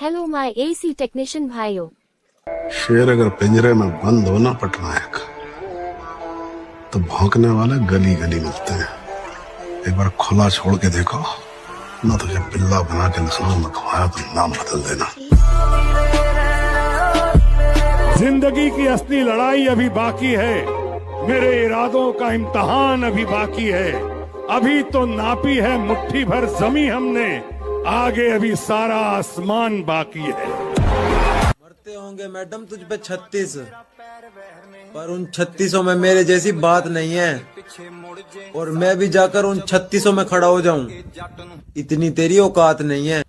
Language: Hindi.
हेलो माय एसी टेक्नीशियन भाइयों। शेर अगर पिंजरे में बंद हो ना पटनायक, तो भौंकने वाले गली गली मिलते हैं। एक बार खुला छोड़ के देखो ना, तुझे बिल्ला बना के लखनऊ में घुमाया तो नाम बदल देना। जिंदगी की असली लड़ाई अभी बाकी है, मेरे इरादों का इम्तहान अभी बाकी है। अभी तो नापी है मुट्ठी भर जमी हमने, आगे अभी सारा आसमान बाकी है। मरते होंगे मैडम तुझ पे 36, पर उन 36 में मेरे जैसी बात नहीं है। और मैं भी जाकर उन 36 में खड़ा हो जाऊं, इतनी तेरी औकात नहीं है।